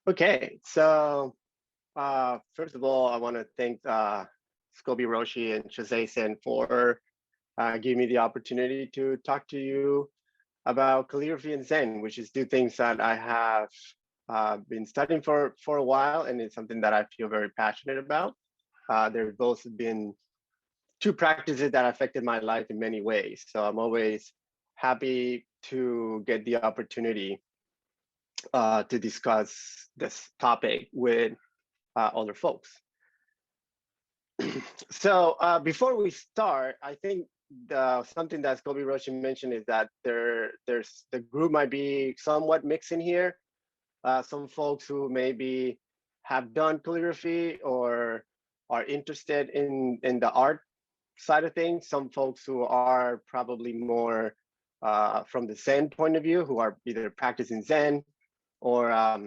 Okay, so first of all, I want to thank Scoby Roshi and Jose Sen for giving me the opportunity to talk to you about calligraphy and Zen, which is two things that I have been studying for a while, and it's something that I feel very passionate about. They've both been two practices that affected my life in many ways, so I'm always happy to get the opportunity to discuss this topic with other folks. So before we start, I think something that Scobie Roshi mentioned is that there's the group might be somewhat mixed in here. Some folks who maybe have done calligraphy or are interested in the art side of things. Some folks who are probably more from the Zen point of view, who are either practicing Zen or are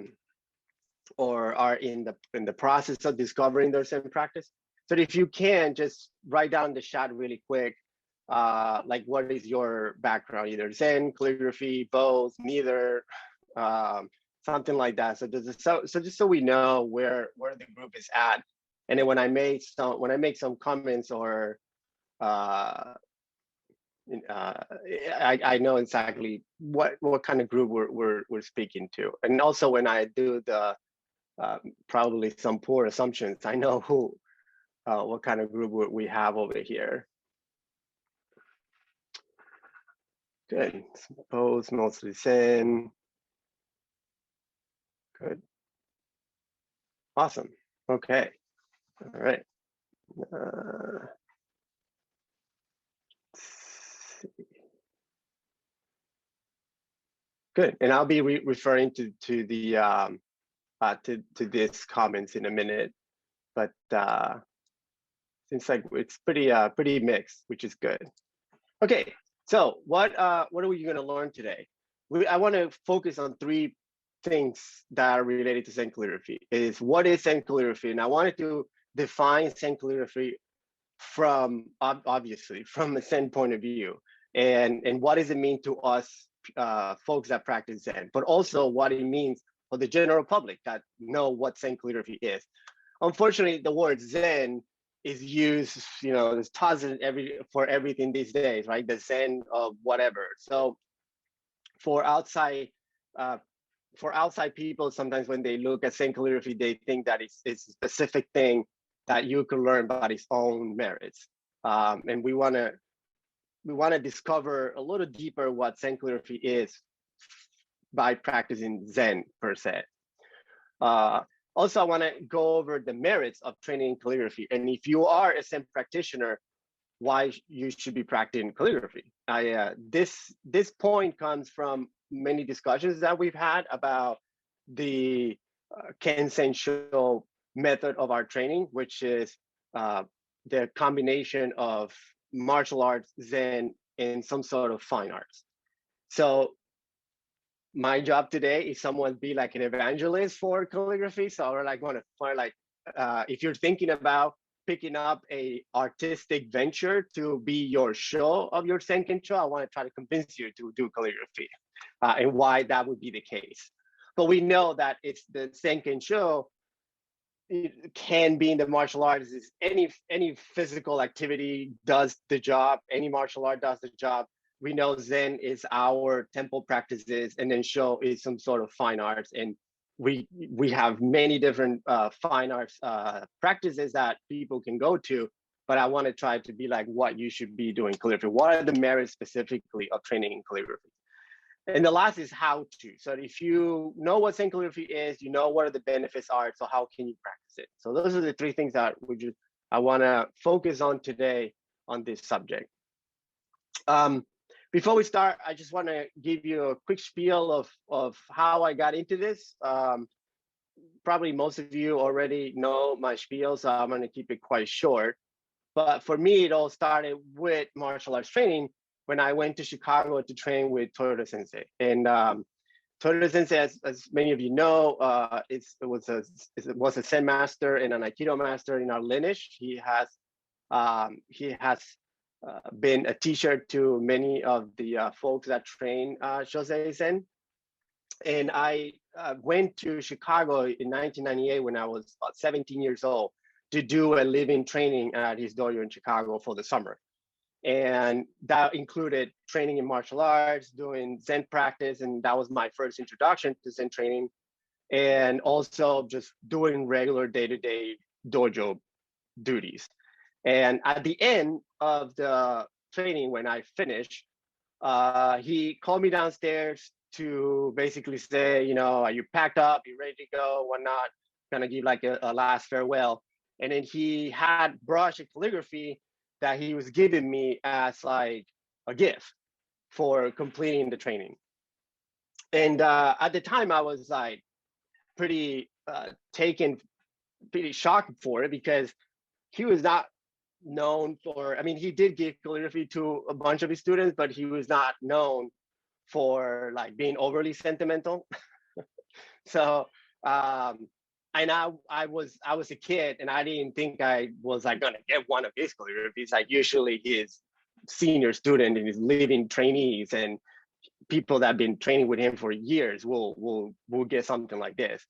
in the process of discovering their Zen practice. So if you can just write down the chat really quick, like what is your background, either Zen, calligraphy, both, neither, something like that. So just so we know where the group is at, and then when I make some comments or I know exactly what kind of group we're speaking to, and also when I do the probably some poor assumptions, I know what kind of group we have over here. Good. Suppose mostly Zen. Good. Awesome. Okay. All right. Good. And I'll be referring to the to this comments in a minute, but seems like it's pretty mixed, which is good. Okay. So what are we going to learn today? I want to focus on three things that are related to Zen calligraphy. Is what is Zen calligraphy, and I wanted to define Zen calligraphy from obviously from a Zen point of view, and what does it mean to us folks that practice Zen, but also what it means for the general public that know what Zen calligraphy is. Unfortunately, the word Zen is used, there's tons for everything these days, right? The Zen of whatever. So for outside people, sometimes when they look at Zen calligraphy, they think that it's a specific thing that you can learn by its own merits. And we want to discover a little deeper what Zen calligraphy is by practicing Zen per se. Also, I want to go over the merits of training in calligraphy. And if you are a Zen practitioner, why you should be practicing calligraphy. This point comes from many discussions that we've had about the Kensensho method of our training, which is the combination of martial arts, Zen, and some sort of fine arts. So my job today is somewhat be like an evangelist for calligraphy. So I like want to find like if you're thinking about picking up a artistic venture to be your show of your Senken show, I want to try to convince you to do calligraphy and why that would be the case. But we know that it's the Senken show. It can be in the martial arts. Is any physical activity does the job. Any martial art does the job. We know Zen is our temple practices, and then Sho is some sort of fine arts. And we have many different fine arts practices that people can go to. But I want to try to be like what you should be doing calligraphy. What are the merits specifically of training in calligraphy? And the last is how to. So if you know what Zen calligraphy is, you know what are the benefits are. So how can you practice it? So those are the three things that I want to focus on today on this subject. Before we start, I just want to give you a quick spiel of how I got into this. Probably most of you already know my spiel, so I'm going to keep it quite short. But for me, it all started with martial arts training when I went to Chicago to train with Toyota Sensei. And Toyota Sensei, as many of you know, it was a Zen master and an Aikido master in our lineage. He has been a teacher to many of the folks that train Jose Zen. And I went to Chicago in 1998 when I was about 17 years old to do a living training at his dojo in Chicago for the summer. And that included training in martial arts, doing Zen practice, and that was my first introduction to Zen training. And also just doing regular day-to-day dojo duties. And at the end of the training, when I finished, he called me downstairs to basically say, you know, are you packed up? You ready to go? Whatnot? Gonna give like a last farewell. And then he had brush and calligraphy that he was giving me as like a gift for completing the training. And at the time, I was like pretty taken, pretty shocked for it because he was not known for, I mean, he did give calligraphy to a bunch of his students, but he was not known for like being overly sentimental. So and I was a kid and I didn't think I was like gonna get one of his calligraphies. Like usually his senior student and his living trainees and people that have been training with him for years will get something like this.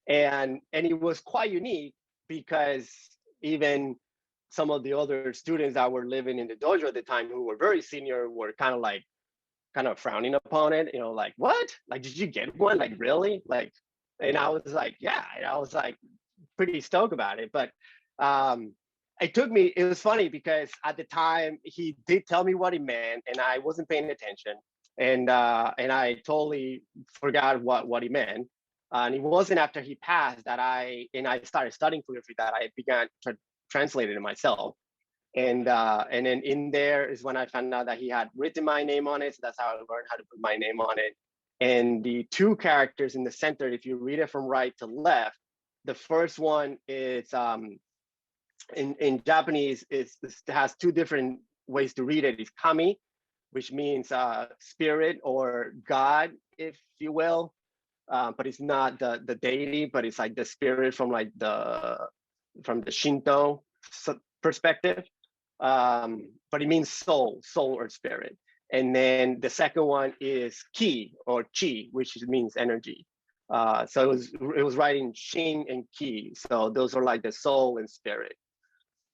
And it was quite unique because even some of the other students that were living in the dojo at the time who were very senior were kind of frowning upon it, you know, like, what? Like, did you get one? Like, really? Like, and I was like, yeah, and I was like pretty stoked about it. But it took me, it was funny because at the time he did tell me what he meant and I wasn't paying attention. And I totally forgot what he meant. And it wasn't after he passed that I started studying calligraphy that I began to translate it myself. And then in there is when I found out that he had written my name on it. So that's how I learned how to put my name on it. And the two characters in the center, if you read it from right to left, the first one is in Japanese it has two different ways to read it. It's kami, which means spirit or God, if you will. But it's not the deity, but it's like the spirit from like from the Shinto perspective. But it means soul or spirit. And then the second one is ki or chi, which means energy. So it was writing shin and ki. So those are like the soul and spirit.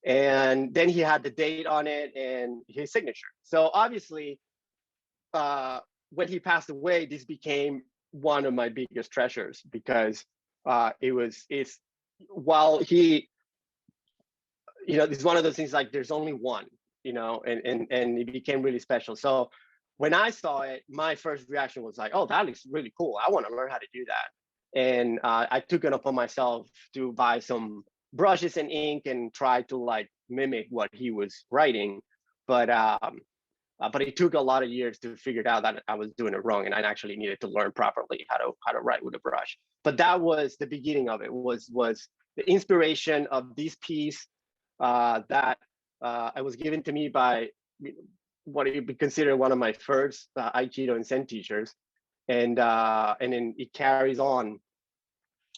And then he had the date on it and his signature. So obviously, when he passed away, this became one of my biggest treasures because it's while he, you know, it's one of those things like there's only one, you know, and it became really special. So when I saw it, my first reaction was like, oh, that looks really cool. I want to learn how to do that. And I took it upon myself to buy some brushes and ink and try to like mimic what he was writing. But it took a lot of years to figure out that I was doing it wrong, and I actually needed to learn properly how to write with a brush. But that was the beginning of it. Was the inspiration of this piece that it was given to me by what you would consider one of my first Aikido and Zen teachers, and then it carries on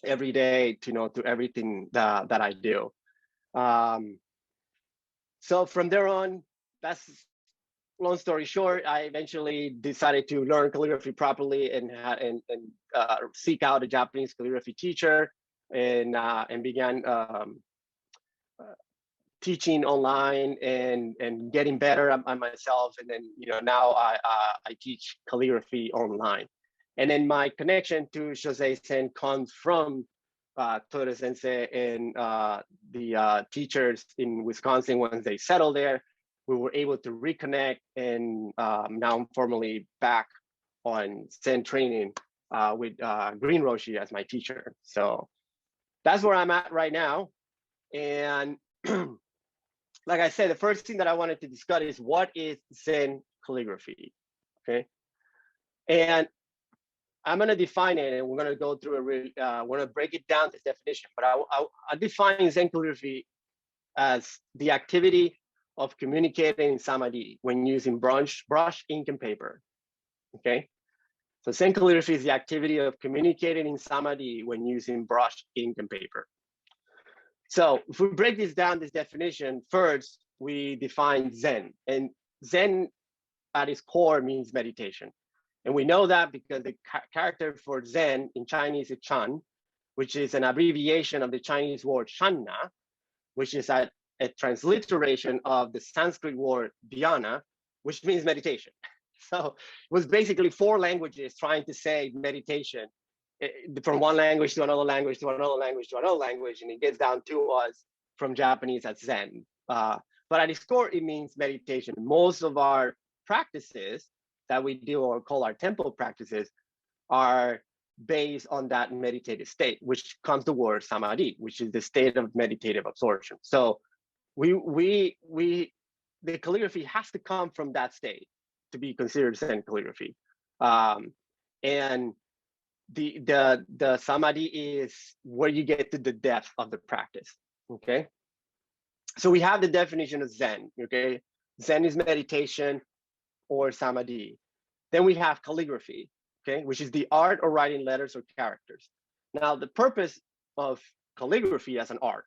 every day to everything that I do. So from there on, that's long story short. I eventually decided to learn calligraphy properly and seek out a Japanese calligraphy teacher, and began teaching online and getting better at myself. And then now I teach calligraphy online. And then my connection to Shosei-sen comes from Toda Sensei and the teachers in Wisconsin. Once they settled there, we were able to reconnect, and now I'm formally back on Zen training with Green Roshi as my teacher. So that's where I'm at right now. And like I said, the first thing that I wanted to discuss is what is Zen calligraphy, okay? And I'm going to define it, and we're going to go through we're going to break it down to definition. But I define Zen calligraphy as the activity of communicating in samadhi when using brush, ink, and paper. Okay, so Zen calligraphy is the activity of communicating in samadhi when using brush, ink, and paper. So if we break this down, this definition, first we define Zen, and Zen at its core means meditation. And we know that because the character for Zen in Chinese is Chan, which is an abbreviation of the Chinese word Shanna, which is a transliteration of the Sanskrit word dhyana, which means meditation. So it was basically 4 languages trying to say meditation from one language to another language to another language to another language, and it gets down to us from Japanese as Zen. But at its core, it means meditation. Most of our practices that we do or call our temple practices are based on that meditative state, which comes the word samadhi, which is the state of meditative absorption. So the calligraphy has to come from that state to be considered Zen calligraphy. And the samadhi is where you get to the depth of the practice. Okay. So we have the definition of Zen. Okay. Zen is meditation or samadhi. Then we have calligraphy, okay, which is the art of writing letters or characters. Now, the purpose of calligraphy as an art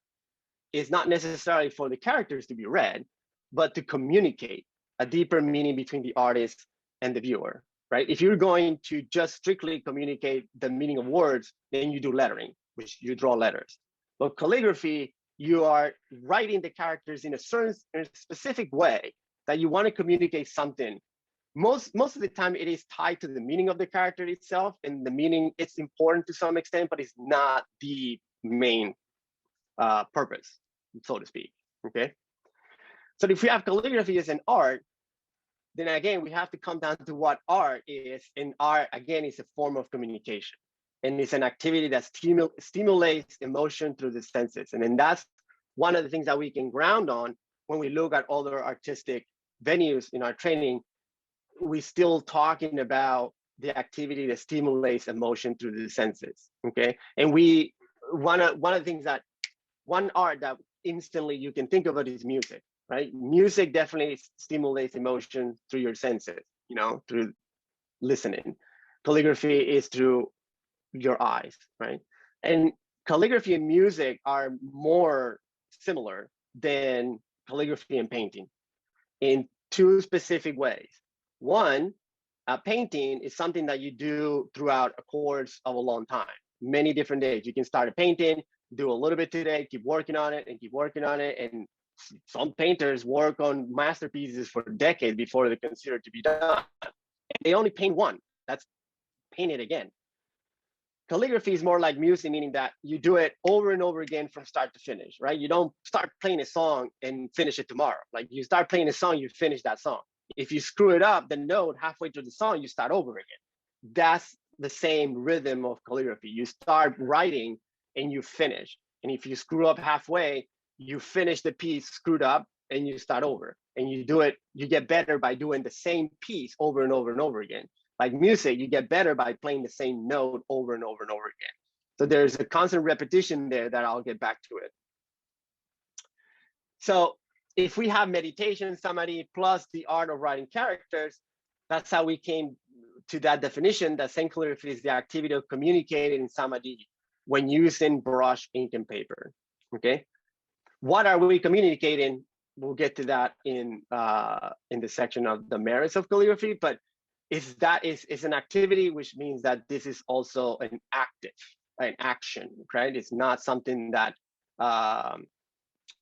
is not necessarily for the characters to be read, but to communicate a deeper meaning between the artist and the viewer, right? If you're going to just strictly communicate the meaning of words, then you do lettering, which you draw letters. But calligraphy, you are writing the characters in a specific way that you want to communicate something. Most of the time it is tied to the meaning of the character itself, and the meaning, it's important to some extent, but it's not the main purpose, so to speak, okay? So if we have calligraphy as an art, then again, we have to come down to what art is, and art, again, is a form of communication. And it's an activity that stimulates emotion through the senses. And then that's one of the things that we can ground on when we look at other artistic venues in our training. We're still talking about the activity that stimulates emotion through the senses, okay? And one of the things that, one art that instantly you can think of it is music, right? Music definitely stimulates emotion through your senses, you know, through listening. Calligraphy is through your eyes, right? And calligraphy and music are more similar than calligraphy and painting in 2 specific ways. One, a painting is something that you do throughout a course of a long time, many different days. You can start a painting, do a little bit today, keep working on it and keep working on it. And some painters work on masterpieces for decades before they're considered to be done. They only paint one, that's paint it again. Calligraphy is more like music, meaning that you do it over and over again from start to finish, right? You don't start playing a song and finish it tomorrow. Like, you start playing a song, you finish that song. If you screw it up, the note halfway through the song, you start over again. That's the same rhythm of calligraphy. You start writing and you finish. And if you screw up halfway, you finish the piece screwed up and you start over. And you do it, you get better by doing the same piece over and over and over again. Like music, you get better by playing the same note over and over and over again. So there's a constant repetition there that I'll get back to it. So if we have meditation, samadhi, plus the art of writing characters, that's how we came to that definition that Zen calligraphy is the activity of communicating in samadhi when using brush, ink, and paper, okay? What are we communicating? We'll get to that in the section of the merits of calligraphy, but it's an activity, which means that this is also an action, right? It's not something that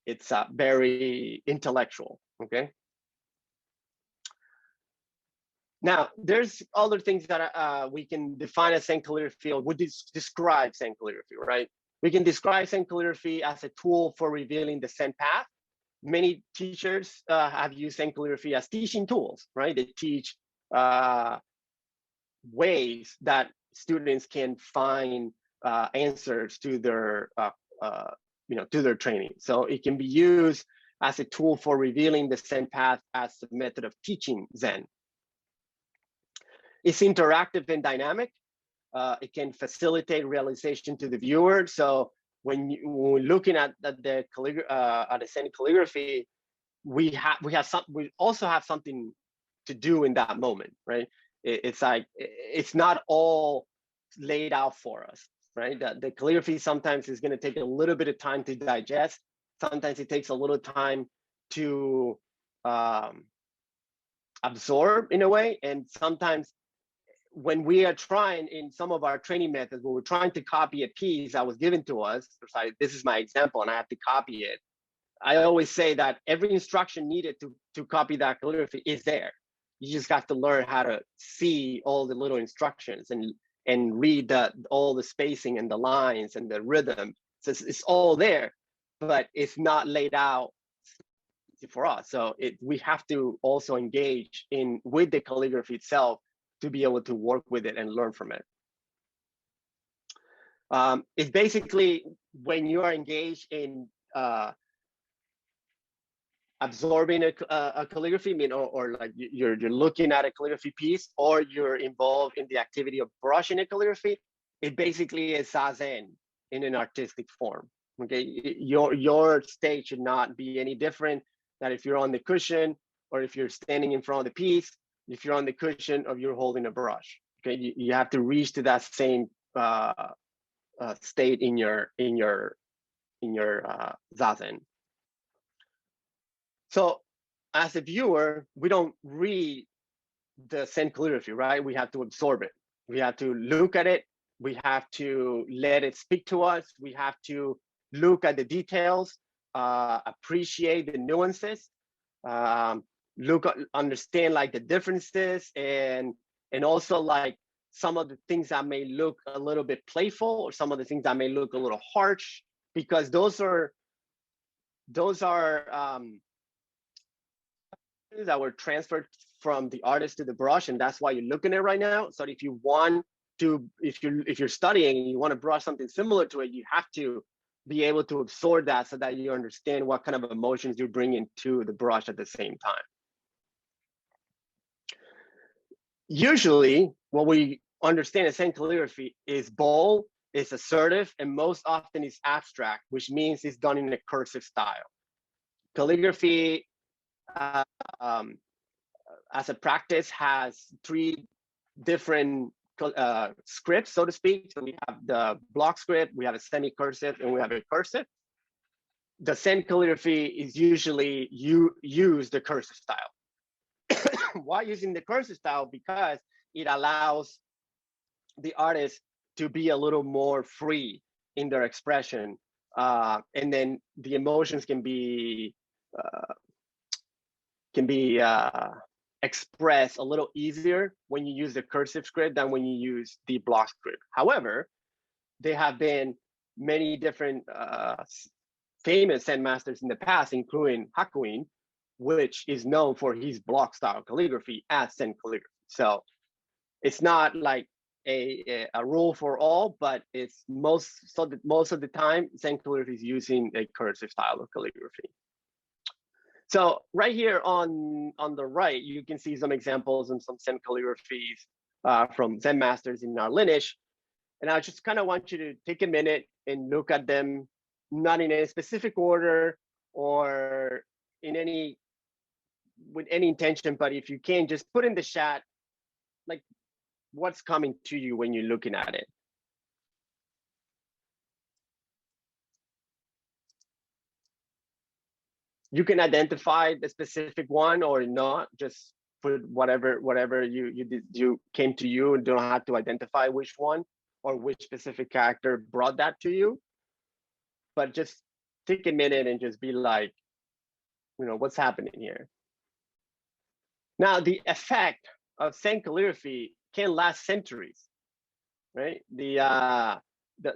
it's very intellectual, okay? Now, there's other things that we can define as Zen calligraphy, or would describe Zen calligraphy, right? We can describe Zen calligraphy as a tool for revealing the Zen path. Many teachers have used Zen calligraphy as teaching tools, right? They teach ways that students can find answers to their to their training. So it can be used as a tool for revealing the Zen path as a method of teaching Zen. It's interactive and dynamic. It can facilitate realization to the viewer. So when we're looking at the Zen calligraphy, we also have something to do in that moment, right? It's like, it's not all laid out for us, right? The calligraphy sometimes is going to take a little bit of time to digest. Sometimes it takes a little time to absorb in a way, and sometimes when we are trying in some of our training methods, when we're trying to copy a piece that was given to us, this is my example and I have to copy it. I always say that every instruction needed to copy that calligraphy is there. You just have to learn how to see all the little instructions and read all the spacing and the lines and the rhythm. So it's all there, but it's not laid out for us. So we have to also engage with the calligraphy itself to be able to work with it and learn from it. It's basically when you are engaged in absorbing a calligraphy, or like you're looking at a calligraphy piece, or you're involved in the activity of brushing a calligraphy, it basically is zazen in an artistic form. Okay, your state should not be any different than if you're on the cushion, or if you're standing in front of the piece, if you're on the cushion, or you're holding a brush. Okay, you have to reach to that same state in your zazen. So as a viewer, we don't read the Zen calligraphy, right? We have to absorb it. We have to look at it. We have to let it speak to us. We have to look at the details, appreciate the nuances, understand like the differences, and also like some of the things that may look a little bit playful, or some of the things that may look a little harsh, because those are that were transferred from the artist to the brush, and that's why you're looking at it right now. So if you want to, if you're studying and you want to brush something similar to it, you have to be able to absorb that so that you understand what kind of emotions you're bringing to the brush at the same time. Usually, what we understand as Zen calligraphy is bold, it's assertive, and most often it's abstract, which means it's done in a cursive style. Calligraphy, as a practice, has three different scripts, so to speak. So we have the block script, we have a semi-cursive, and we have a cursive. The Zen calligraphy is usually use the cursive style. Why using the cursive style? Because it allows the artist to be a little more free in their expression, and then the emotions can be expressed a little easier when you use the cursive script than when you use the block script. However, there have been many different famous Zen masters in the past, including Hakuin, which is known for his block style calligraphy as Zen calligraphy. So it's not like a rule for all, but it's most of the time Zen calligraphy is using a cursive style of calligraphy. So right here on the right, you can see some examples and some Zen calligraphies from Zen masters in our lineage. And I just kind of want you to take a minute and look at them, not in any specific order or with any intention, but if you can, just put in the chat, like, what's coming to you when you're looking at it. You can identify the specific one or not, just put whatever you came to you, and don't have to identify which one or which specific character brought that to you. But just take a minute and just be like, what's happening here? Now, the effect of Zen calligraphy can last centuries, right? The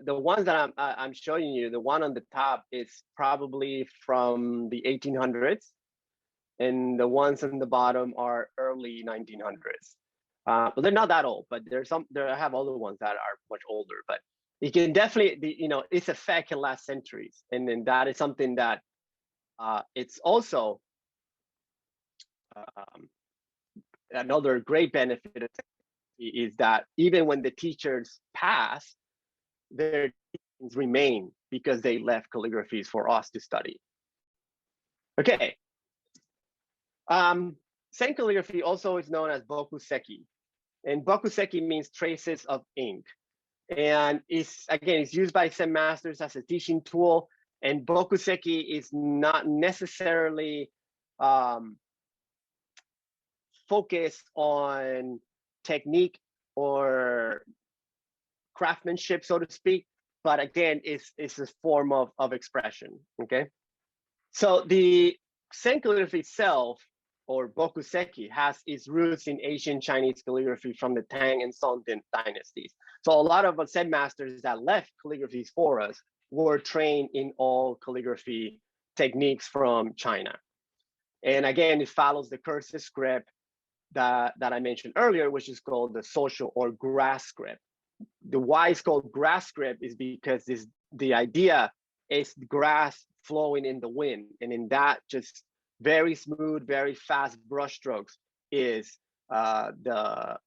ones that I'm showing you, the one on the top is probably from the 1800s, and the ones on the bottom are early 1900s. But they're not that old, but I have other ones that are much older, but it can definitely, its effect can last centuries. And then that is something that it's also another great benefit is that even when the teachers pass, their teachings remain because they left calligraphies for us to study. Okay. Zen calligraphy also is known as Boku Seki. And Boku Seki means traces of ink. And it's used by Zen masters as a teaching tool. And Boku Seki is not necessarily focused on technique or craftsmanship, so to speak, but again, it's a form of expression, okay? So the Zen calligraphy itself, or Boku Seki, has its roots in ancient Chinese calligraphy from the Tang and Song dynasties. So a lot of Zen masters that left calligraphies for us were trained in all calligraphy techniques from China. And again, it follows the cursive script that I mentioned earlier, which is called the social or grass script. The why it's called grass script is because the idea is grass flowing in the wind, and in that just very smooth, very fast brush strokes is the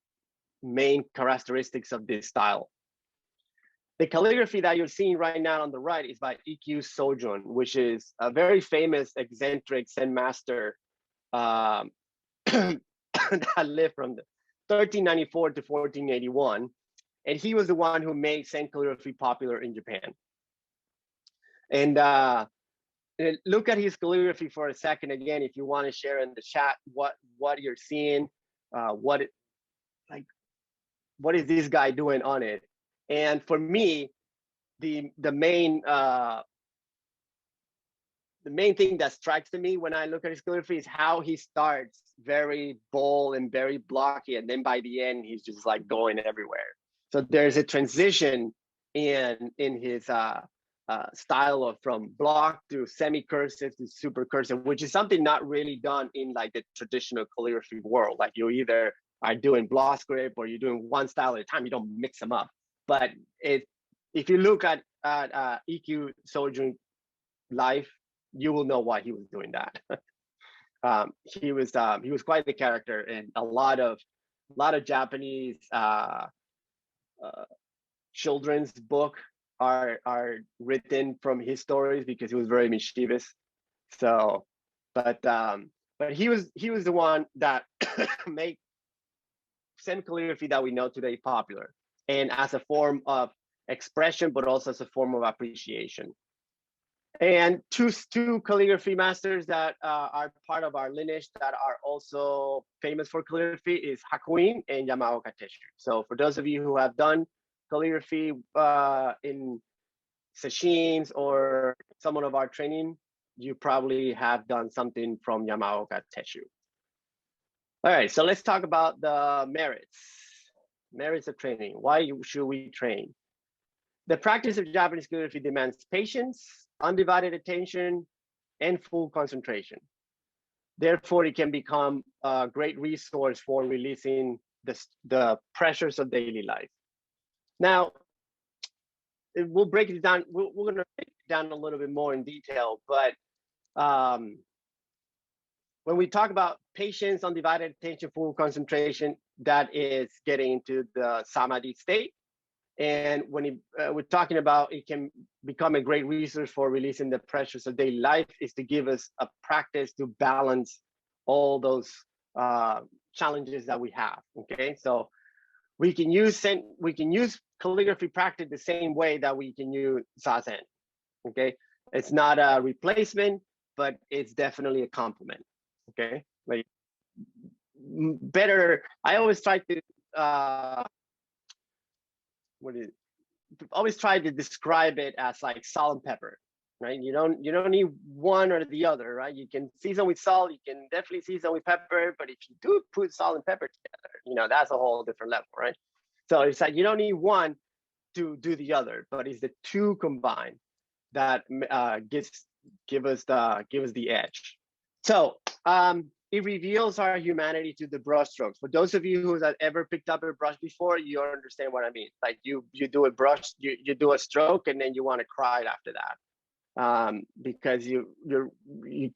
main characteristics of this style. The calligraphy that you're seeing right now on the right is by E.Q. Sojun, which is a very famous eccentric Zen master that lived from 1394 to 1481. And he was the one who made Zen calligraphy popular in Japan. And look at his calligraphy for a second again, if you want to share in the chat what you're seeing, what is this guy doing on it? And for me, the main thing that strikes to me when I look at his calligraphy is how he starts very bold and very blocky, and then by the end he's just like going everywhere. So there's a transition in his style of from block to semi-cursive to super cursive, which is something not really done in like the traditional calligraphy world. Like you either are doing block script or you're doing one style at a time. You don't mix them up. But if you look at E.Q. Sojun life, you will know why he was doing that. He was quite the character, and a lot of Japanese children's book are written from his stories because he was very mischievous. So, but he was the one that made Zen calligraphy that we know today popular, and as a form of expression, but also as a form of appreciation. And two calligraphy masters that are part of our lineage that are also famous for calligraphy is Hakuin and Yamaoka Teshu. So for those of you who have done calligraphy in sessions or some of our training, you probably have done something from Yamaoka Teshu. All right, so let's talk about the merits of training. Why should we train? The practice of Japanese calligraphy demands patience, undivided attention, and full concentration. Therefore, it can become a great resource for releasing the pressures of daily life. Now, we'll break it down. We're going to break it down a little bit more in detail, but when we talk about patience, undivided attention, full concentration, that is getting into the samadhi state. And when we're talking about it can become a great resource for releasing the pressures of daily life, is to give us a practice to balance all those challenges that we have. Okay, so we can use calligraphy practice the same way that we can use zazen. Okay, it's not a replacement, but it's definitely a complement. Okay, like better. I always try to always try to describe it as like salt and pepper, right? You don't need one or the other, right? You can season with salt, you can definitely season with pepper, but if you do put salt and pepper together, that's a whole different level, right? So it's like you don't need one to do the other, but it's the two combined that give us the edge. So it reveals our humanity to the brush strokes. For those of you who have ever picked up a brush before, you understand what I mean. Like you do a brush, you do a stroke, and then you want to cry after that because you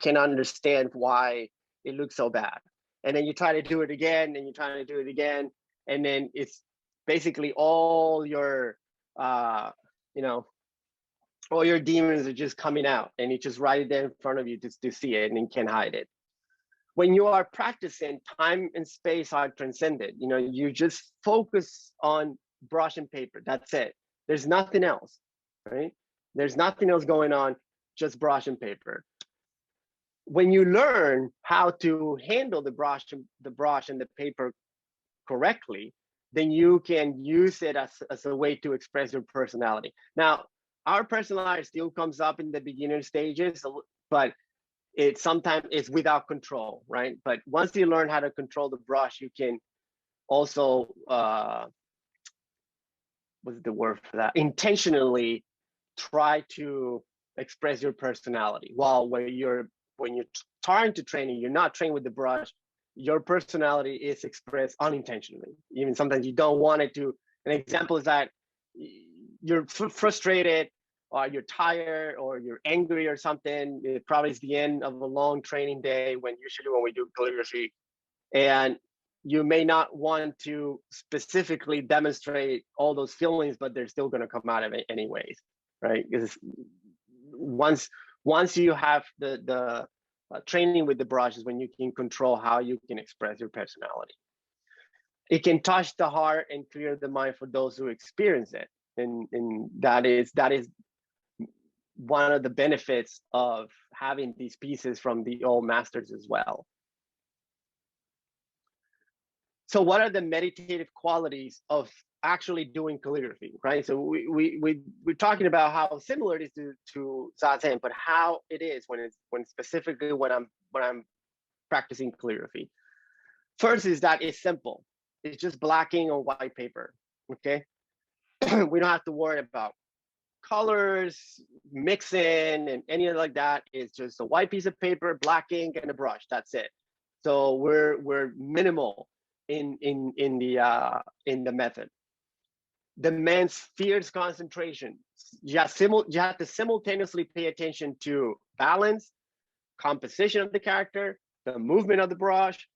cannot understand why it looks so bad. And then you try to do it again, and you try to do it again, and then it's basically all your all your demons are just coming out, and it's just right there in front of you to see it, and you can't hide it. When you are practicing, time and space are transcended. You just focus on brush and paper. That's it. There's nothing else, right? There's nothing else going on, just brush and paper. When you learn how to handle the brush and the paper correctly, then you can use it as a way to express your personality. Now, our personality still comes up in the beginner stages, but it sometimes is without control, right? But once you learn how to control the brush, you can also, what's the word for that? Intentionally try to express your personality. While when you're trying to train, you're not trained with the brush, your personality is expressed unintentionally. Even sometimes you don't want it to. An example is that you're frustrated, or you're tired, or you're angry or something. It probably is the end of a long training day, when usually when we do calligraphy, and you may not want to specifically demonstrate all those feelings, but they're still going to come out of it anyways, right? Because once you have the training with the brush is when you can control how you can express your personality. It can touch the heart and clear the mind for those who experience it, and that is one of the benefits of having these pieces from the old masters as well. So what are the meditative qualities of actually doing calligraphy, right? So we're talking about how similar it is to Zazen, but how it is when specifically when I'm practicing calligraphy. First is that it's simple. It's just blacking on white paper, okay? We don't have to worry about colors, mixing, and anything like that. It's just a white piece of paper, black ink, and a brush. That's it. So we're minimal in the method. Demands fierce concentration. You have to simultaneously pay attention to balance, composition of the character, the movement of the brush,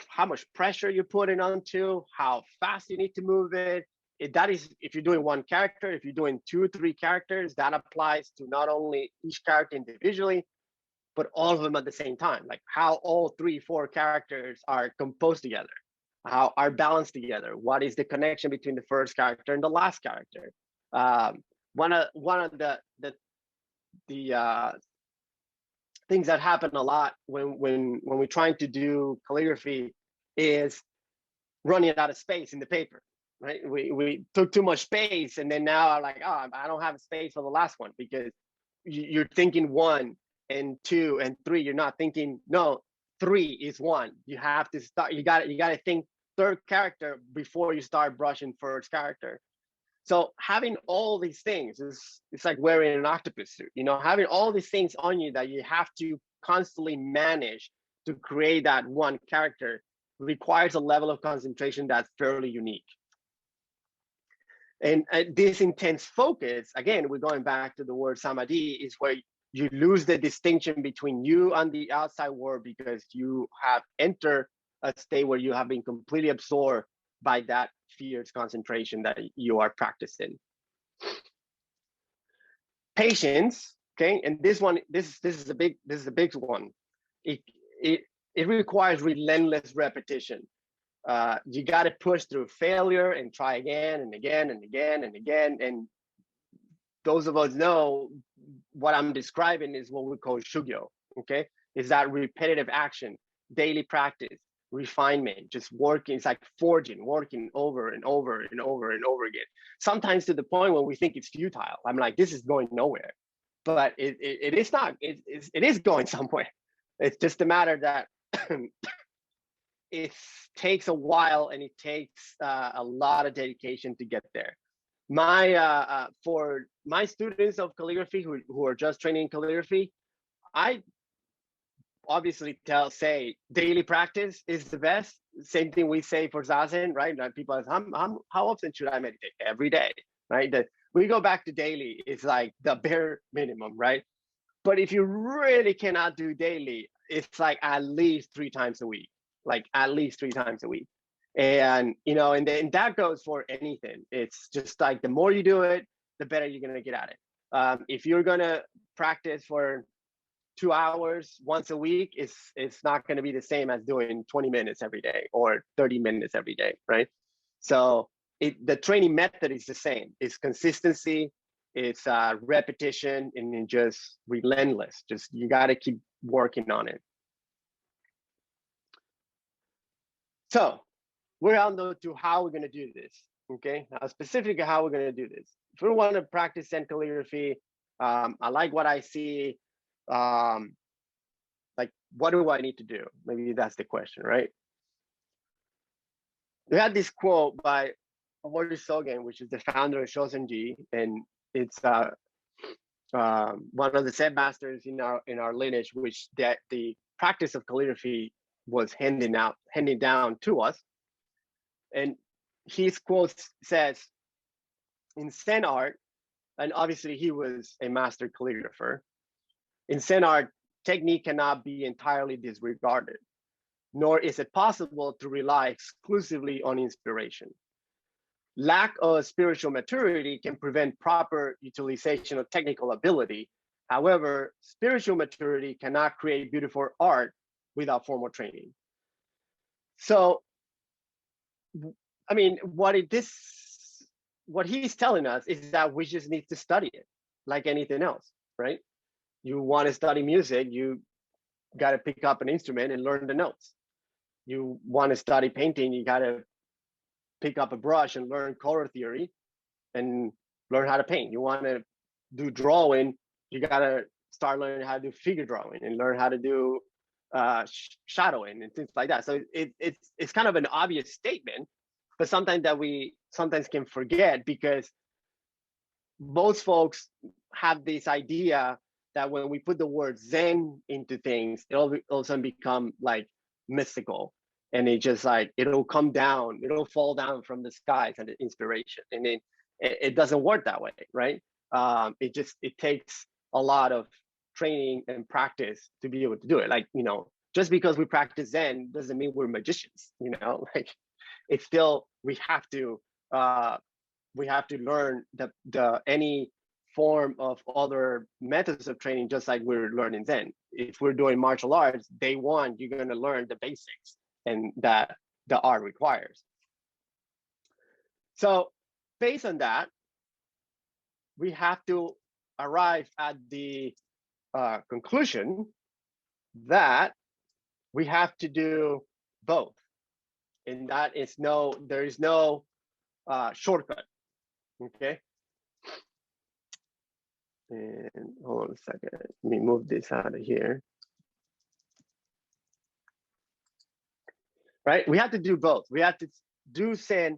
how much pressure you're putting onto, how fast you need to move it. That is, if you're doing one character. If you're doing 2 or 3 characters, that applies to not only each character individually, but all of them at the same time. Like how all 3, 4 characters are composed together, how are balanced together. What is the connection between the first character and the last character? One of the things that happen a lot when we're trying to do calligraphy is running out of space in the paper, right? We took too much space, and then now I'm like, oh, I don't have space for the last one, because you're thinking 1 and 2 and 3. You're not thinking, no, 3 is 1. You have to start. You got to think third character before you start brushing first character. So having all these things it's like wearing an octopus suit. Having all these things on you that you have to constantly manage to create that one character requires a level of concentration that's fairly unique. And this intense focus, again, we're going back to the word samadhi, is where you lose the distinction between you and the outside world, because you have entered a state where you have been completely absorbed by that fierce concentration that you are practicing. Patience, okay, and this is a big one. It requires relentless repetition. You got to push through failure and try again and again and again and again. And those of us know what I'm describing is what we call shugyo, okay? Is that repetitive action, daily practice, refinement, just working. It's like forging, working over and over and over and over again. Sometimes to the point when we think it's futile. I'm like, this is going nowhere. But it is not. It is going somewhere. It's just a matter that it takes a while, and it takes a lot of dedication to get there. For my students of calligraphy who are just training calligraphy, I obviously say daily practice is the best. Same thing we say for Zazen, right? Like people ask, how often should I meditate? Every day, right? We go back to daily. It's like the bare minimum, right? But if you really cannot do daily, it's like at least 3 times a week, like at least 3 times a week. And, and then that goes for anything. It's just like the more you do it, the better you're going to get at it. If you're going to practice for 2 hours once a week, it's not going to be the same as doing 20 minutes every day or 30 minutes every day, right? So the training method is the same. It's consistency, it's repetition, and then just relentless. Just you got to keep working on it. So we're on to how we're going to do this. Okay, now specifically how we're going to do this. If we want to practice Zen calligraphy, I like what I see. Like, what do I need to do? Maybe that's the question, right? We had this quote by Boku Seki, which is the founder of Shosenji, and it's one of the Zen masters in our lineage, which the practice of calligraphy was handing down to us. And his quote says, in Zen art, and obviously he was a master calligrapher, in Zen art, technique cannot be entirely disregarded, nor is it possible to rely exclusively on inspiration. Lack of spiritual maturity can prevent proper utilization of technical ability. However, spiritual maturity cannot create beautiful art without formal training. So, I mean, what he's telling us is that we just need to study it like anything else, right? You want to study music, you got to pick up an instrument and learn the notes. You want to study painting, you got to pick up a brush and learn color theory and learn how to paint. You want to do drawing, you got to start learning how to do figure drawing and learn how to do shadowing and things like that. So it's kind of an obvious statement, but something that we sometimes can forget, because most folks have this idea that when we put the word Zen into things, it'll all of a sudden become like mystical, and it just like it'll come down, it'll fall down from the skies and the inspiration, and it doesn't work that way, right? It takes a lot of training and practice to be able to do it. Like, you know, just because we practice Zen doesn't mean we're magicians, you know. Like, it's still, we have to learn the any form of other methods of training, just like we're learning Zen. If we're doing martial arts, day one, you're going to learn the basics and that the art requires. So based on that, we have to arrive at the conclusion that we have to do both, and that is there is no shortcut. Okay. And hold on a second. Let me move this out of here. Right? We have to do both. We have to do Zen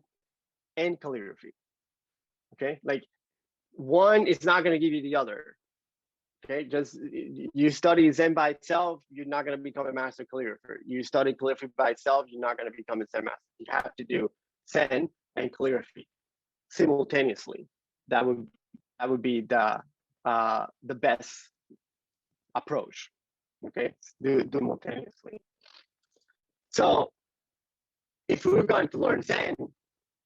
and calligraphy. Okay? Like, one is not going to give you the other. Okay? Just you study Zen by itself, you're not going to become a master calligrapher. You study calligraphy by itself, you're not going to become a Zen master. You have to do Zen and calligraphy simultaneously. That would be the best approach. Okay, do simultaneously. So if we're going to learn Zen,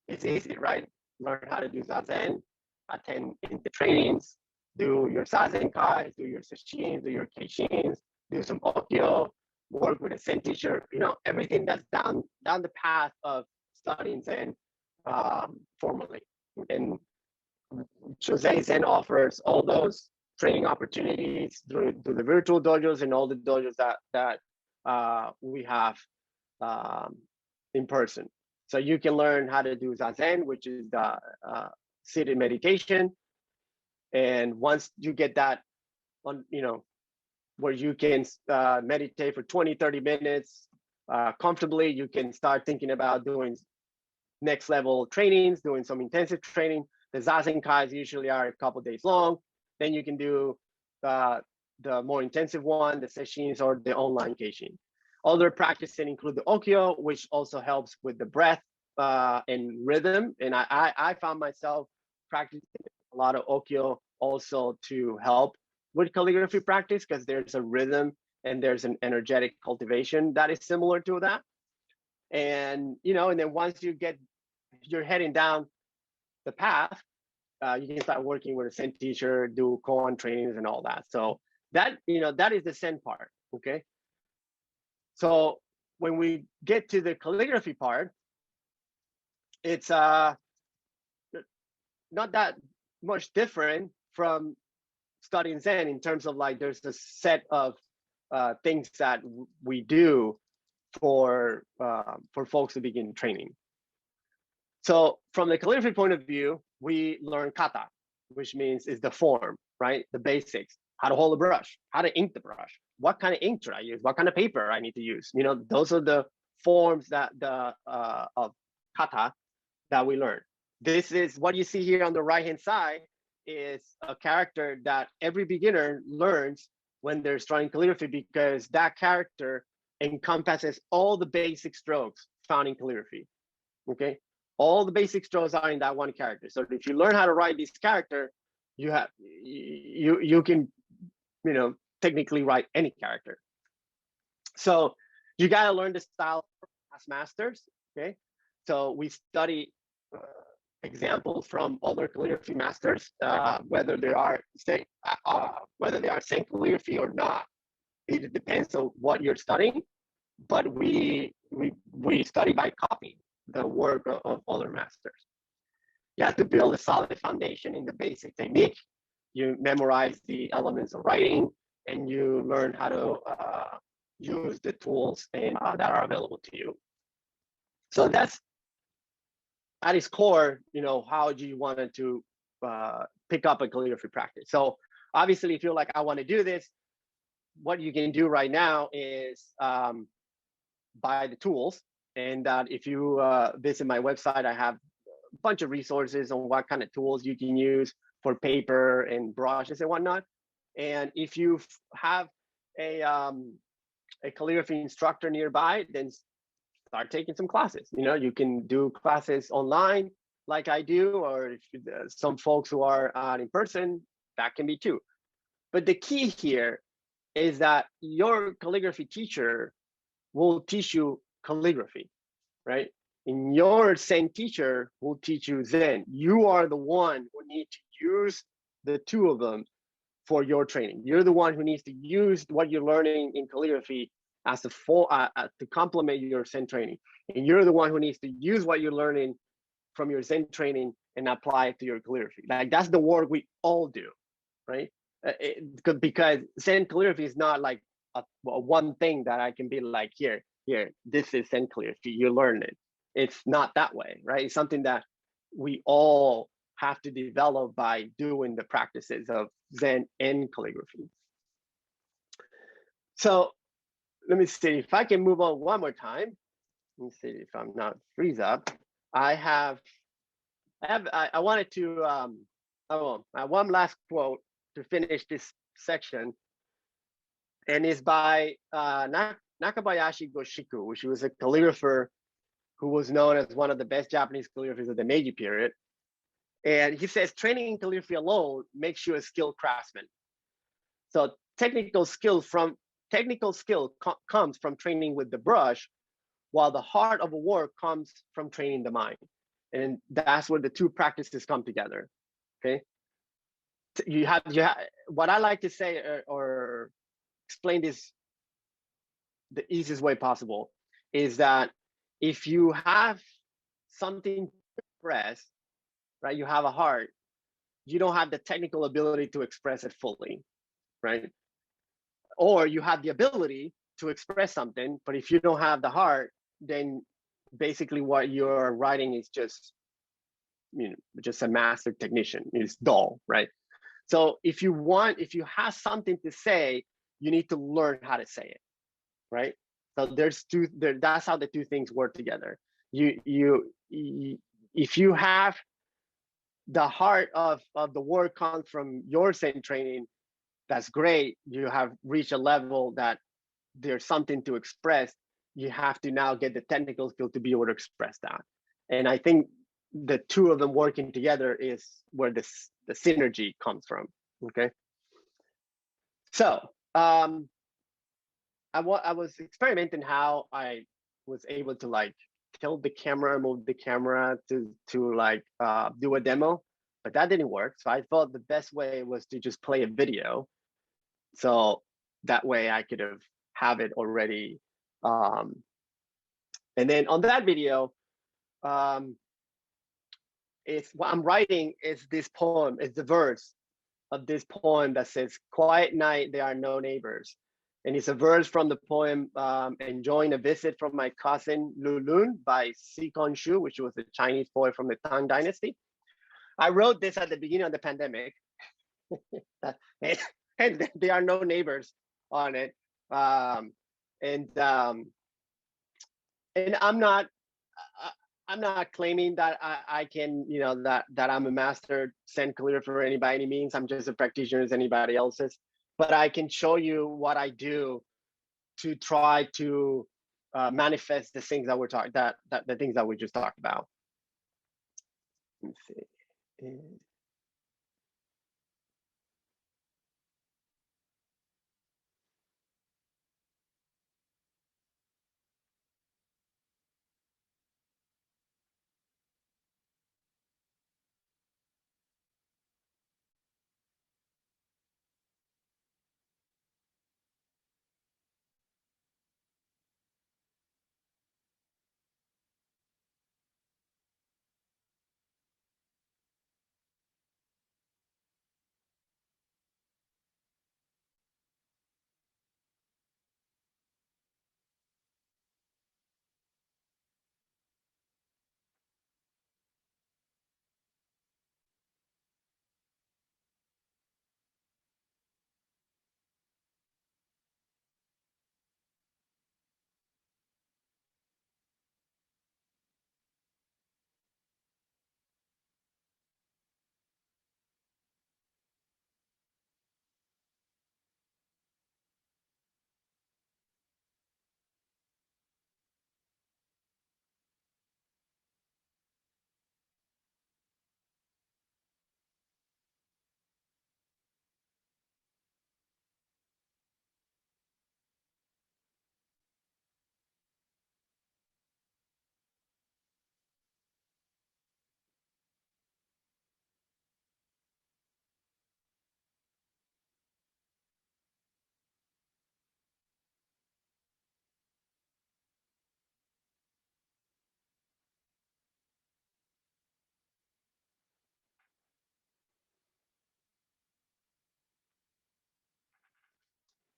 it's easy, right? Learn how to do Zazen, attend in the trainings, do your Zazenkai, do your Sesshin, do your Keishins, do some Okyo, work with a Zen teacher, you know, everything that's down the path of studying Zen formally. And Jose Zen offers all those training opportunities through the virtual dojos and all the dojos that we have in person. So you can learn how to do Zazen, which is the seated meditation. And once you get that on, you know, where you can meditate for 20, 30 minutes comfortably, you can start thinking about doing next level trainings, doing some intensive training. The Zazenkais usually are a couple days long. Then you can do the more intensive one, the Seshins or the online Keishin. Other practices include the Okyo, which also helps with the breath and rhythm. And I found myself practicing a lot of Okyo also to help with calligraphy practice, because there's a rhythm and there's an energetic cultivation that is similar to that. And, you know, and then once you're heading down the path, you can start working with a Zen teacher, do koan trainings and all that. So that, you know, that is the Zen part, okay? So when we get to the calligraphy part, it's not that much different from studying Zen in terms of like there's a set of things that we do for folks to begin training. So from the calligraphy point of view, we learn kata, which means is the form, right? The basics, how to hold a brush, how to ink the brush, what kind of ink should I use, what kind of paper I need to use. You know, those are the forms that of kata that we learn. This is what you see here on the right-hand side is a character that every beginner learns when they're starting calligraphy, because that character encompasses all the basic strokes found in calligraphy, okay? All the basic strokes are in that one character. So if you learn how to write this character, you can, you know, technically write any character. So you gotta learn the style as masters, okay? So we study examples from other calligraphy masters, whether they are saying calligraphy or not. It depends on what you're studying, but we study by copying the work of other masters. You have to build a solid foundation in the basic technique. You memorize the elements of writing, and you learn how to use the tools that are available to you. So that's at its core, you know, how do you want to pick up a calligraphy practice? So obviously, if you're like, I want to do this, what you can do right now is buy the tools. And that if you visit my website, I have a bunch of resources on what kind of tools you can use for paper and brushes and whatnot. And if you have a calligraphy instructor nearby, then start taking some classes. You know, you can do classes online like I do, or if some folks who are in person, that can be too. But the key here is that your calligraphy teacher will teach you calligraphy, right? And your Zen teacher will teach you Zen. You are the one who needs to use the two of them for your training. You're the one who needs to use what you're learning in calligraphy as a full to complement your Zen training. And you're the one who needs to use what you're learning from your Zen training and apply it to your calligraphy. Like that's the work we all do, right? Because Zen calligraphy is not like a one thing that I can be like, here, this is Zen calligraphy, you learn it. It's not that way, right? It's something that we all have to develop by doing the practices of Zen and calligraphy. So let me see if I can move on one more time. Let me see if I'm not freeze up. I wanted to one last quote to finish this section, and it's by Nakabayashi Goshiku, which was a calligrapher who was known as one of the best Japanese calligraphers of the Meiji period. And he says, training in calligraphy alone makes you a skilled craftsman. So technical skill comes from training with the brush, while the heart of a work comes from training the mind. And that's where the two practices come together, okay? You have what I like to say or explain this the easiest way possible is that if you have something to express, right, you have a heart, you don't have the technical ability to express it fully, right? Or you have the ability to express something, but if you don't have the heart, then basically what you're writing is just, you know, just a master technician. It's dull, right? So if you have something to say, you need to learn how to say it, right? So that's how the two things work together. If you have the heart of the work comes from your Zen training, that's great. You have reached a level that there's something to express. You have to now get the technical skill to be able to express that. And I think the two of them working together is where the synergy comes from, okay? So I was experimenting how I was able to like tilt the camera, move the camera to like do a demo, but that didn't work. So I thought the best way was to just play a video. So that way I could have it already. And then on that video, it's what I'm writing is this poem, is the verse of this poem that says, quiet night, there are no neighbors. And it's a verse from the poem Enjoying a Visit from My Cousin Lulun by Sikon Shu, which was a Chinese poet from the Tang Dynasty. I wrote this at the beginning of the pandemic, and there are no neighbors on it. And I'm not claiming that I can, that I'm a master Zen calligrapher by any means. I'm just a practitioner as anybody else's, but I can show you what I do to try to manifest the things that we're talking, the things that we just talked about. Let me see.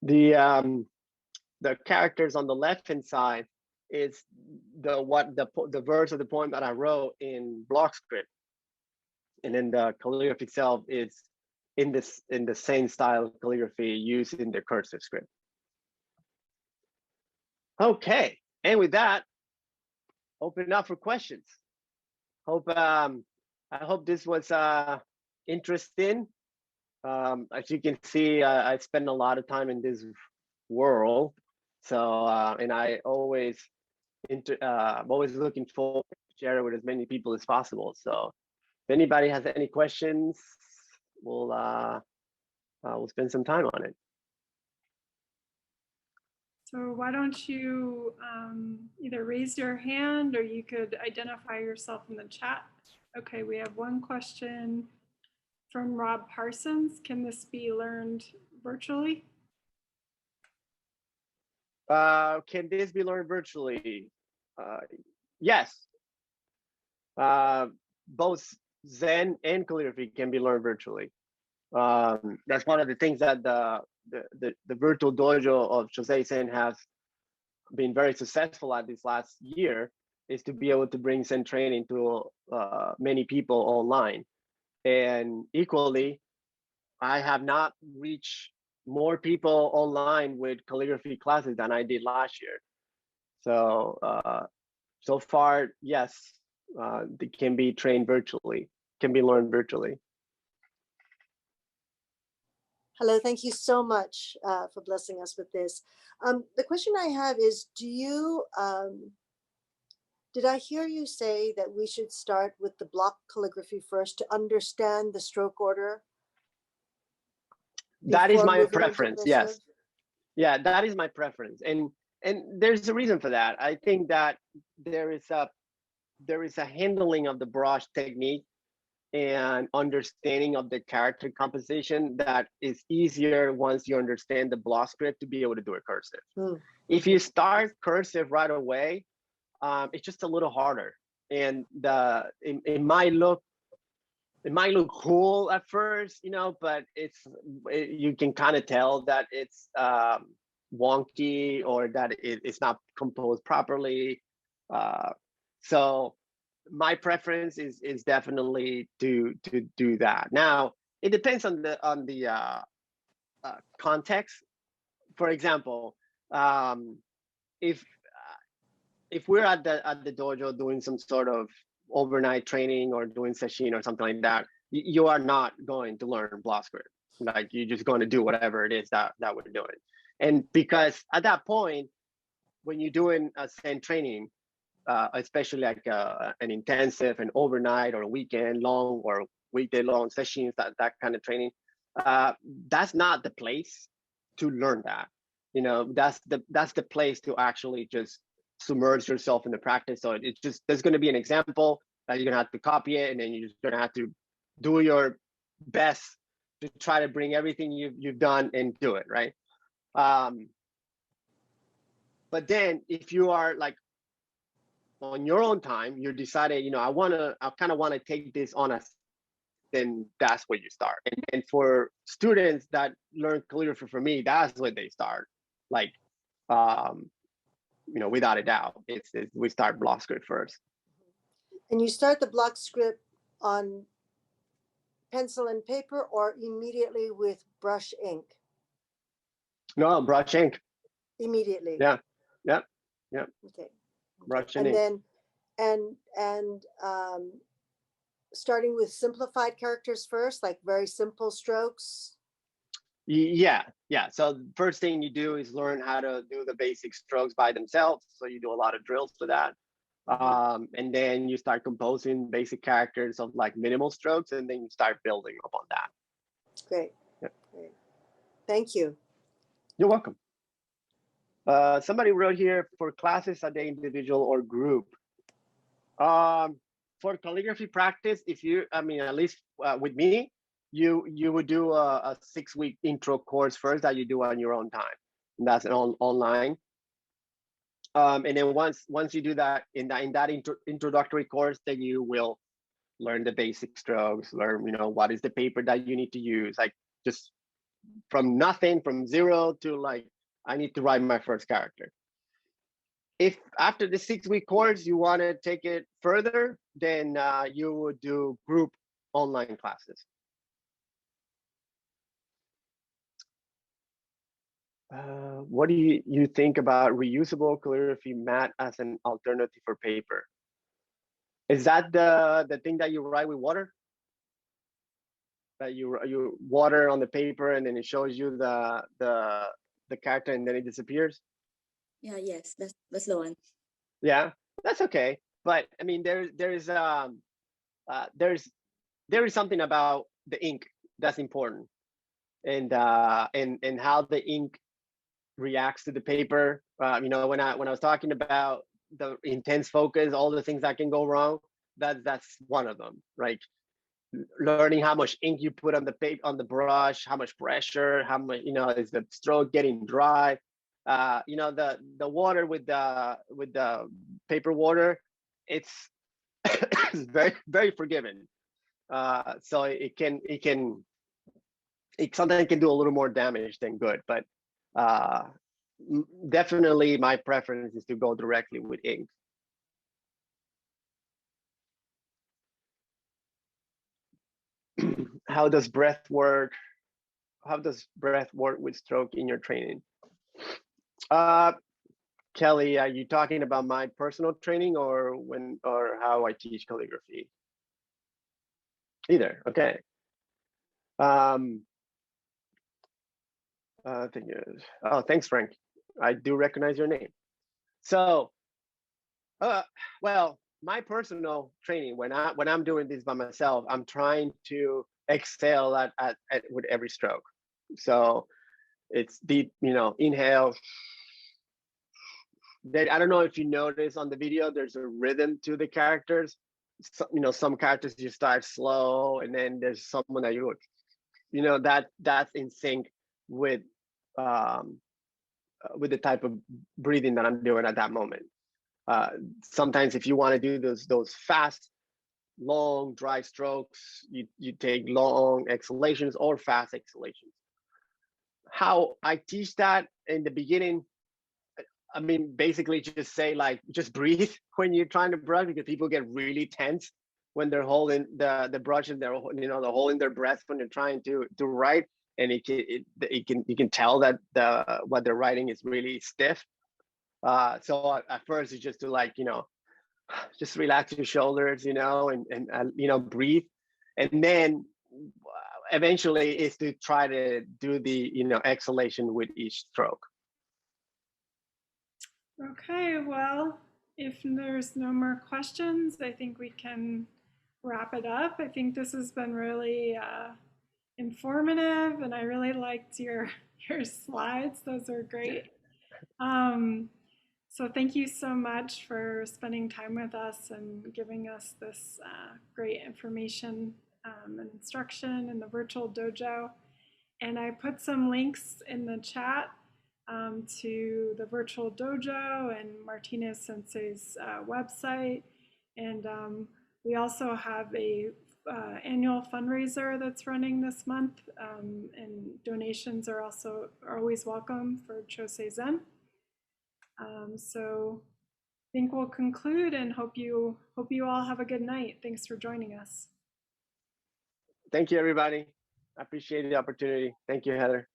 The characters on the left hand side is the verse of the poem that I wrote in block script, and then the calligraphy itself is in the same style of calligraphy used in the cursive script. Okay, and with that, open up for questions. I hope this was interesting. As you can see, I spend a lot of time in this world, so and I'm always looking forward to share it with as many people as possible. So if anybody has any questions, we'll spend some time on it. So why don't you either raise your hand or you could identify yourself in the chat. Okay, we have one question from Rob Parsons. Can this be learned virtually? Can this be learned virtually? Yes. Both Zen and calligraphy can be learned virtually. That's one of the things that the virtual dojo of Jose Zen has been very successful at this last year, is to be able to bring Zen training to many people online. And equally, I have not reached more people online with calligraphy classes than I did last year. So so far, yes, they can be trained virtually, can be learned virtually. Hello, thank you so much for blessing us with this. The question I have is, do you, did I hear you say that we should start with the block calligraphy first to understand the stroke order? That is my preference, yes. Yeah, that is my preference. And there's a reason for that. I think that there is a handling of the brush technique and understanding of the character composition that is easier once you understand the block script to be able to do a cursive. If you start cursive right away, it's just a little harder, and it might look cool at first, but you can kind of tell that it's wonky or that it's not composed properly. So my preference is definitely to do that. Now it depends on the context. For example, if we're at the dojo doing some sort of overnight training or doing session or something like that, you are not going to learn block script. Like you're just going to do whatever it is that we're doing. And because at that point, when you're doing a Zen training, especially like an intensive, an overnight or a weekend long or weekday long sessions, that kind of training, that's not the place to learn that. You know, that's the place to actually just submerge yourself in the practice. So it's just, there's going to be an example that you're going to have to copy it, and then you're just going to have to do your best to try to bring everything you've done and do it, right? But then if you are like on your own time, you decided, you know, I kind of want to take this on us, then that's where you start. And for students that learn calligraphy, for me, that's where they start. Like, you know, without a doubt, it's we start block script first. And you start the block script on pencil and paper or immediately with brush ink? No, brush ink. Immediately. Yeah. Okay. Brush and ink. then and starting with simplified characters first, like very simple strokes. Yeah. So first thing you do is learn how to do the basic strokes by themselves. So you do a lot of drills for that. And then you start composing basic characters of like minimal strokes, and then you start building upon that. Great. Yeah. Great. Thank you. You're welcome. Somebody wrote here, for classes, are they individual or group? For calligraphy practice, at least with me, you would do a 6-week intro course first that you do on your own time. And that's online. And then once you do that in that introductory course, then you will learn the basic strokes, learn, you know, what is the paper that you need to use, like just from nothing, from zero to like, I need to write my first character. If after the 6-week course you want to take it further, then you would do group online classes. What do you think about reusable calligraphy mat as an alternative for paper? Is that the thing that you write with water? That you water on the paper and then it shows you the character and then it disappears? Yeah, yes, that's the one. Yeah, that's okay. But I mean, there is something about the ink that's important, and how the ink reacts to the paper. You know, when I was talking about the intense focus, all the things that can go wrong, that's one of them. Like learning how much ink you put on the paper, on the brush, how much pressure, how much, you know, is the stroke getting dry. You know, the water with the paper water, it's it's very, very forgiving. So it sometimes can do a little more damage than good, but definitely my preference is to go directly with ink. How does breath work? How does breath work with stroke in your training? Kelly, are you talking about my personal training or how I teach calligraphy? Either, okay. Thanks, Frank. I do recognize your name. So, well, my personal training, when I'm doing this by myself, I'm trying to excel at with every stroke. So it's deep, you know, inhale. I don't know if you notice on the video, there's a rhythm to the characters. So, you know, some characters you start slow, and then there's someone that you look, you know, that's in sync with the type of breathing that I'm doing at that moment. Sometimes if you want to do those fast, long, dry strokes, you take long exhalations or fast exhalations. how I teach that in the beginning, I mean, basically just say like, just breathe when you're trying to brush, because people get really tense when they're holding the brush and they're, they're holding their breath when they're trying to write. And you can tell that what they're writing is really stiff. So at first it's just to like, just relax your shoulders, and breathe. And then eventually is to try to do the, exhalation with each stroke. Okay, well, if there's no more questions, I think we can wrap it up. I think this has been really informative, and I really liked your slides. Those are great. So thank you so much for spending time with us and giving us this great information and instruction in the virtual dojo. And I put some links in the chat to the virtual dojo and Martinez Sensei's website. And we also have a annual fundraiser that's running this month, and donations are always welcome for Chosei Zen. So I think we'll conclude and hope you all have a good night. Thanks for joining us. Thank you, everybody. I appreciate the opportunity. Thank you, Heather.